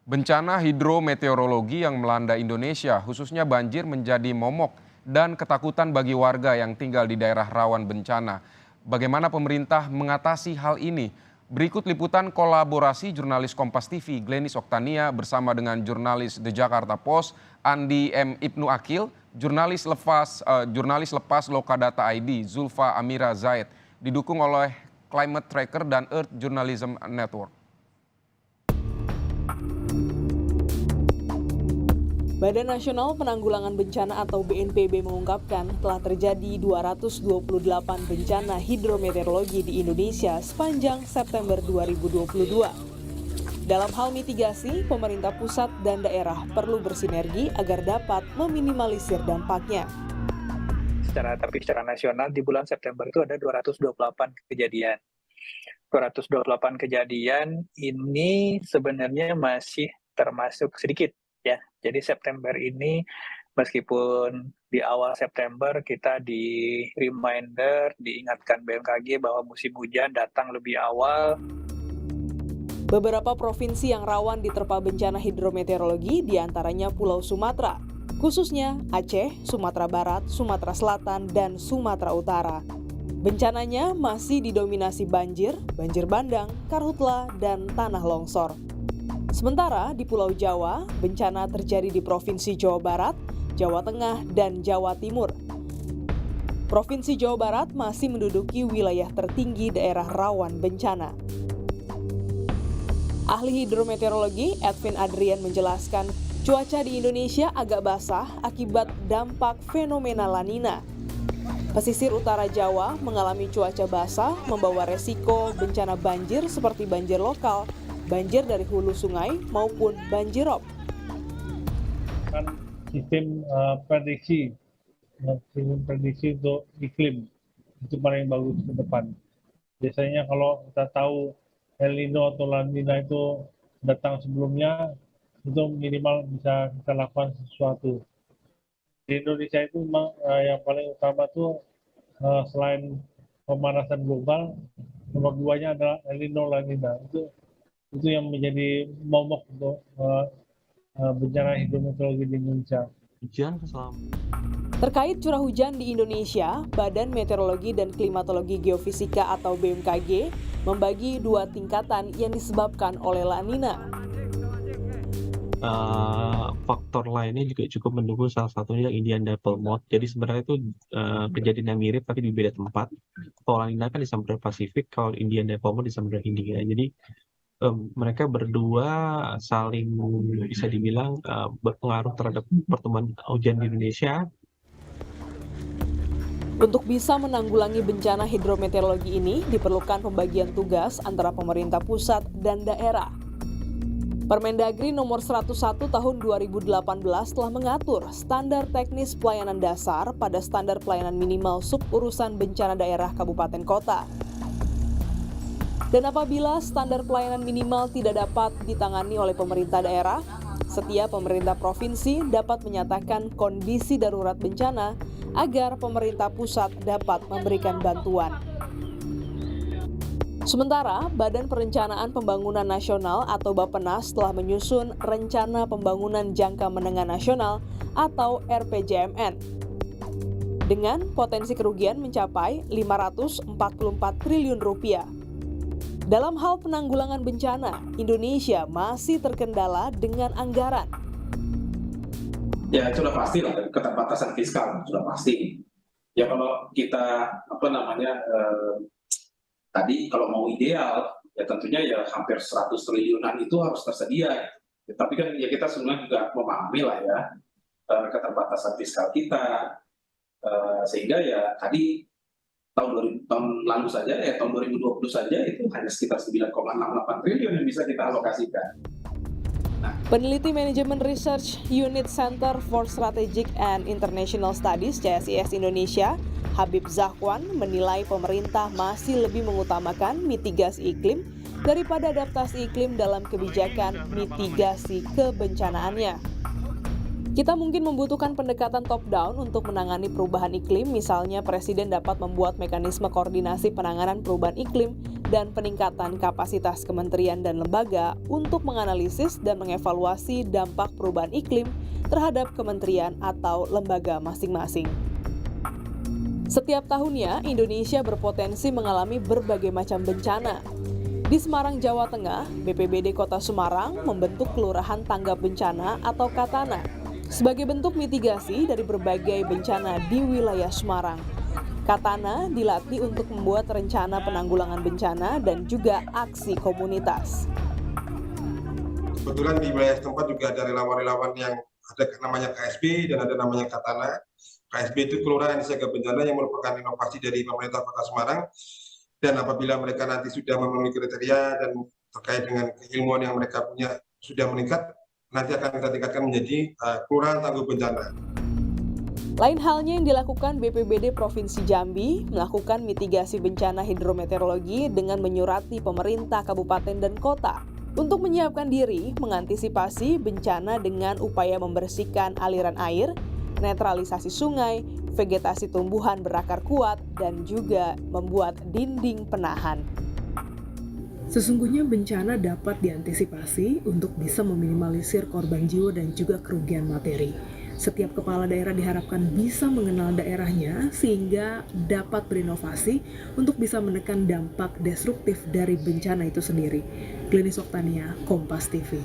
Bencana hidrometeorologi yang melanda Indonesia, khususnya banjir, menjadi momok dan ketakutan bagi warga yang tinggal di daerah rawan bencana. Bagaimana pemerintah mengatasi hal ini? Berikut liputan kolaborasi jurnalis Kompas TV Glenis Oktania bersama dengan jurnalis The Jakarta Post Andi M. Ibnu Akil, jurnalis lepas Lokadata ID Zulfa Amira Zaid, didukung oleh Climate Tracker dan Earth Journalism Network. Badan Nasional Penanggulangan Bencana atau BNPB mengungkapkan telah terjadi 228 bencana hidrometeorologi di Indonesia sepanjang September 2022. Dalam hal mitigasi, pemerintah pusat dan daerah perlu bersinergi agar dapat meminimalisir dampaknya. Secara nasional di bulan September itu ada 228 kejadian. 228 kejadian ini sebenarnya masih termasuk sedikit. Ya, jadi September ini meskipun di awal September kita diingatkan BMKG bahwa musim hujan datang lebih awal. Beberapa provinsi yang rawan diterpa bencana hidrometeorologi diantaranya Pulau Sumatera, khususnya Aceh, Sumatera Barat, Sumatera Selatan, dan Sumatera Utara. Bencananya masih didominasi banjir, banjir bandang, karhutla, dan tanah longsor. Sementara di Pulau Jawa, bencana terjadi di Provinsi Jawa Barat, Jawa Tengah, dan Jawa Timur. Provinsi Jawa Barat masih menduduki wilayah tertinggi daerah rawan bencana. Ahli hidrometeorologi Edwin Adrian menjelaskan, cuaca di Indonesia agak basah akibat dampak fenomena La Nina. Pesisir utara Jawa mengalami cuaca basah membawa resiko bencana banjir seperti banjir lokal, banjir dari hulu sungai maupun banjirop. Kan sistem prediksi untuk iklim itu paling bagus ke depan. Biasanya kalau kita tahu El Nino atau La Nina itu datang sebelumnya, itu minimal bisa kita lakukan sesuatu. Di Indonesia itu memang yang paling utama tuh selain pemanasan global, nomor 2-nya adalah El Nino La Nina. Itu yang menjadi momok untuk bencana hidrometeorologi di Indonesia. Terkait curah hujan di Indonesia, Badan Meteorologi dan Klimatologi Geofisika atau BMKG membagi 2 tingkatan yang disebabkan oleh La Nina. Faktor lainnya juga cukup mendukung, salah satunya Indian Dipole Mode. Jadi sebenarnya itu kejadian yang mirip tapi di beda tempat. Kalau La Nina kan di Samudra Pasifik, kalau Indian Dipole Mode di Samudra Hindia. Jadi mereka berdua saling bisa dibilang berpengaruh terhadap pertumbuhan hujan di Indonesia. Untuk bisa menanggulangi bencana hidrometeorologi ini, diperlukan pembagian tugas antara pemerintah pusat dan daerah. Permendagri nomor 101 tahun 2018 telah mengatur standar teknis pelayanan dasar pada standar pelayanan minimal suburusan bencana daerah kabupaten kota. Dan apabila standar pelayanan minimal tidak dapat ditangani oleh pemerintah daerah, setiap pemerintah provinsi dapat menyatakan kondisi darurat bencana agar pemerintah pusat dapat memberikan bantuan. Sementara, Badan Perencanaan Pembangunan Nasional atau Bappenas telah menyusun Rencana Pembangunan Jangka Menengah Nasional atau RPJMN dengan potensi kerugian mencapai 544 triliun rupiah. Dalam hal penanggulangan bencana, Indonesia masih terkendala dengan anggaran. Ya sudah pasti lah, keterbatasan fiskal sudah pasti. Ya kalau kita tadi kalau mau ideal, ya tentunya ya hampir 100 triliunan itu harus tersedia. Ya, tapi kan ya kita sebenarnya juga memahami lah ya keterbatasan fiskal kita, sehingga ya tadi tahun lalu saja, tahun 2020 saja itu hanya sekitar 9,68 triliun yang bisa kita alokasikan. Peneliti Manajemen Research Unit Center for Strategic and International Studies CSIS Indonesia, Habib Zahwan, menilai pemerintah masih lebih mengutamakan mitigasi iklim daripada adaptasi iklim dalam kebijakan mitigasi kebencanaannya. Kita mungkin membutuhkan pendekatan top-down untuk menangani perubahan iklim, misalnya Presiden dapat membuat mekanisme koordinasi penanganan perubahan iklim dan peningkatan kapasitas kementerian dan lembaga untuk menganalisis dan mengevaluasi dampak perubahan iklim terhadap kementerian atau lembaga masing-masing. Setiap tahunnya, Indonesia berpotensi mengalami berbagai macam bencana. Di Semarang, Jawa Tengah, BPBD Kota Semarang membentuk Kelurahan Tanggap Bencana atau Katana sebagai bentuk mitigasi dari berbagai bencana di wilayah Semarang. Katana dilatih untuk membuat rencana penanggulangan bencana dan juga aksi komunitas. Kebetulan di wilayah tempat juga ada relawan-relawan yang ada namanya KSB dan ada namanya Katana. KSB itu Kelurahan Siaga Bencana yang merupakan inovasi dari pemerintah Kota Semarang. Dan apabila mereka nanti sudah memenuhi kriteria dan terkait dengan keilmuan yang mereka punya sudah meningkat, nanti akan kita tingkatkan menjadi Kelurahan Tangguh Bencana. Lain halnya yang dilakukan BPBD Provinsi Jambi, melakukan mitigasi bencana hidrometeorologi dengan menyurati pemerintah kabupaten dan kota untuk menyiapkan diri mengantisipasi bencana dengan upaya membersihkan aliran air, netralisasi sungai, vegetasi tumbuhan berakar kuat, dan juga membuat dinding penahan. Sesungguhnya bencana dapat diantisipasi untuk bisa meminimalisir korban jiwa dan juga kerugian materi. Setiap kepala daerah diharapkan bisa mengenal daerahnya sehingga dapat berinovasi untuk bisa menekan dampak destruktif dari bencana itu sendiri. Glenis Oktania, Kompas TV.